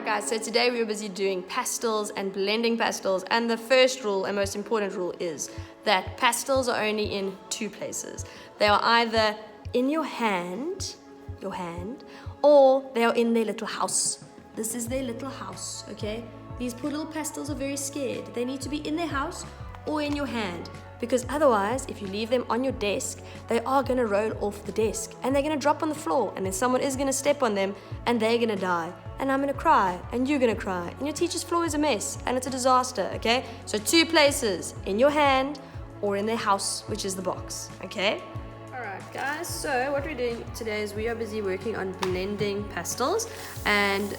Alright guys, so today we were busy doing pastels and blending pastels, and the first rule and most important rule is that pastels are only in two places. They are either in your hand, or they are in their little house. This is their little house, okay? These poor little pastels are very scared. They need to be in their house or in your hand, because otherwise, if you leave them on your desk, they are going to roll off the desk and they're going to drop on the floor, and then someone is going to step on them and they're going to die, and I'm going to cry and you're going to cry, and your teacher's floor is a mess and it's a disaster, okay? So two places, in your hand or in their house, which is the box, okay? Alright guys, so what we're doing today is we are busy working on blending pastels, and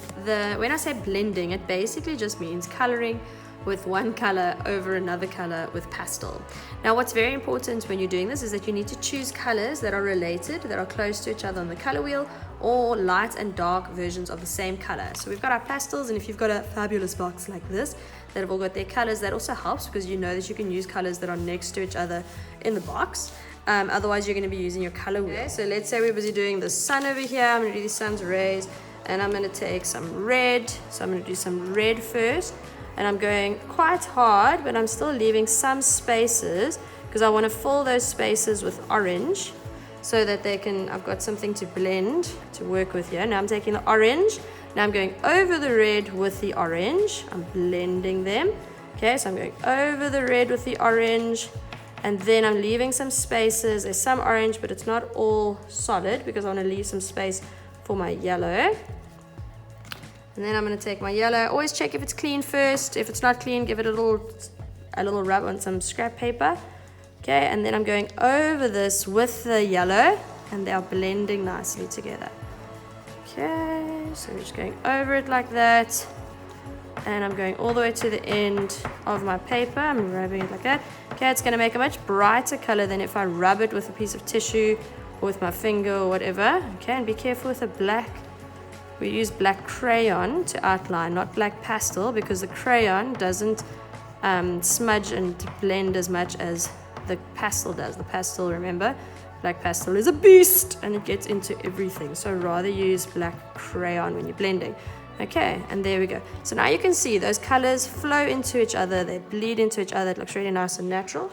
when I say blending, it basically just means coloring with one color over another color with pastel. Now what's very important when you're doing this is that you need to choose colors that are related, that are close to each other on the color wheel, or light and dark versions of the same color. So we've got our pastels, and if you've got a fabulous box like this that have all got their colors, that also helps because you know that you can use colors that are next to each other in the box. Otherwise you're going to be using your color wheel. Okay, so let's say we're busy doing the sun over here. I'm going to do the sun's rays, and I'm going to take some red. So I'm going to do some red first, and I'm going quite hard, but I'm still leaving some spaces because I want to fill those spaces with orange so that I've got something to blend, to work with here. Now I'm taking the orange, now I'm going over the red with the orange, I'm blending them. Okay, so I'm going over the red with the orange, and then I'm leaving some spaces. There's some orange, but it's not all solid because I want to leave some space for my yellow. And then I'm going to take my yellow. Always check if it's clean first. If it's not clean, give it a little rub on some scrap paper. Okay, and then I'm going over this with the yellow, and they are blending nicely together. Okay, so we're just going over it like that. And I'm going all the way to the end of my paper. I'm rubbing it like that. Okay, it's going to make a much brighter color than if I rub it with a piece of tissue or with my finger or whatever. Okay, and be careful with the black. We use black crayon to outline, not black pastel, because the crayon doesn't smudge and blend as much as the pastel does. The pastel, remember, black pastel is a beast and it gets into everything. So rather use black crayon when you're blending. Okay, and there we go. So now you can see those colors flow into each other, they bleed into each other. It looks really nice and natural.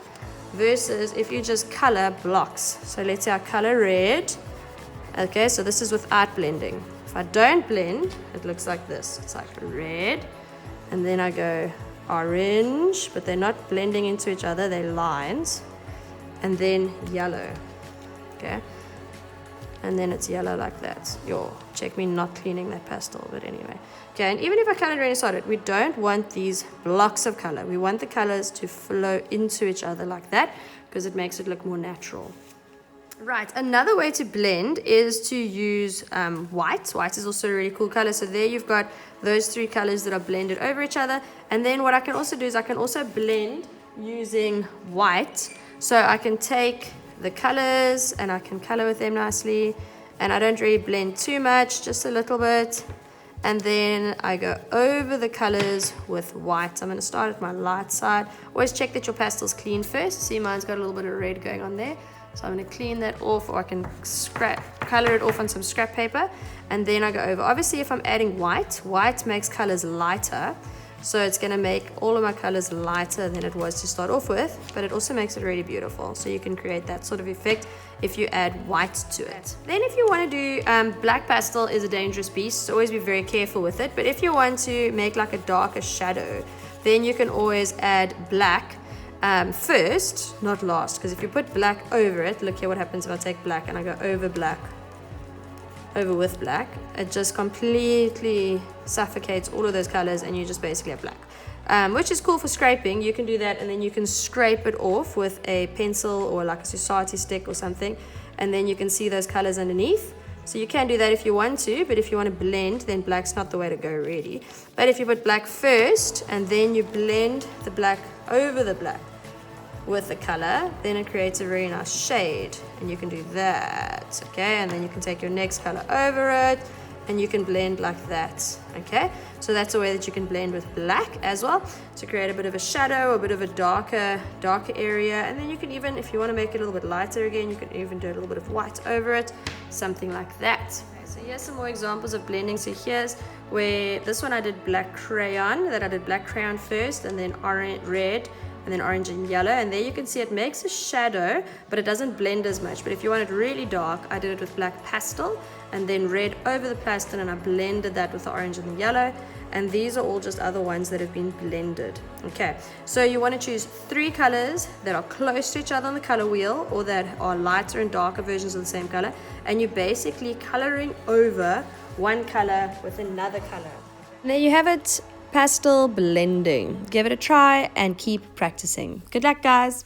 Versus if you just color blocks. So let's say I color red. Okay, so this is without blending. If I don't blend, it looks like this. It's like red, and then I go orange, but they're not blending into each other, they're lines, and then yellow. Okay, and then it's yellow like that. Check me not cleaning that pastel, but anyway. Okay, and even if I colored really solid, we don't want these blocks of color. We want the colors to flow into each other like that because it makes it look more natural. Right, another way to blend is to use white. White is also a really cool color. So there you've got those three colors that are blended over each other. And then what I can also do is I can also blend using white. So I can take the colors and I can color with them nicely. And I don't really blend too much, just a little bit. And then I go over the colors with white. I'm going to start at my light side. Always check that your pastel's clean first. See, mine's got a little bit of red going on there. So I'm going to clean that off, or I can color it off on some scrap paper, and then I go over. Obviously, if I'm adding white makes colors lighter, so it's going to make all of my colors lighter than it was to start off with, but it also makes it really beautiful. So you can create that sort of effect if you add white to it. Then if you want to do black pastel is a dangerous beast, so always be very careful with it. But if you want to make like a darker shadow, then you can always add black first, not last, because if you put black over it, look here what happens if I take black and I go over with black, it just completely suffocates all of those colors and you just basically have black, which is cool for scraping. You can do that, and then you can scrape it off with a pencil or like a society stick or something, and then you can see those colors underneath. So you can do that if you want to, but if you want to blend, then black's not the way to go really. But if you put black first and then you blend the black over the black with the color, then it creates a very nice shade, and you can do that. Okay, and then you can take your next color over it and you can blend like that. Okay, so that's a way that you can blend with black as well to create a bit of a shadow, a bit of a darker area. And then you can even, if you want to make it a little bit lighter again, you can even do a little bit of white over it, something like that. So here's some more examples of blending. So here's where this one I did black crayon, that I did black crayon first, and then orange, red, and then orange and yellow. And there you can see it makes a shadow, but it doesn't blend as much. But if you want it really dark, I did it with black pastel and then red over the pastel, and I blended that with the orange and the yellow. And these are all just other ones that have been blended. Okay, so you want to choose 3 colors that are close to each other on the color wheel, or that are lighter and darker versions of the same color, and you're basically coloring over one color with another color. And there you have it, pastel blending. Give it a try and keep practicing. Good luck, guys.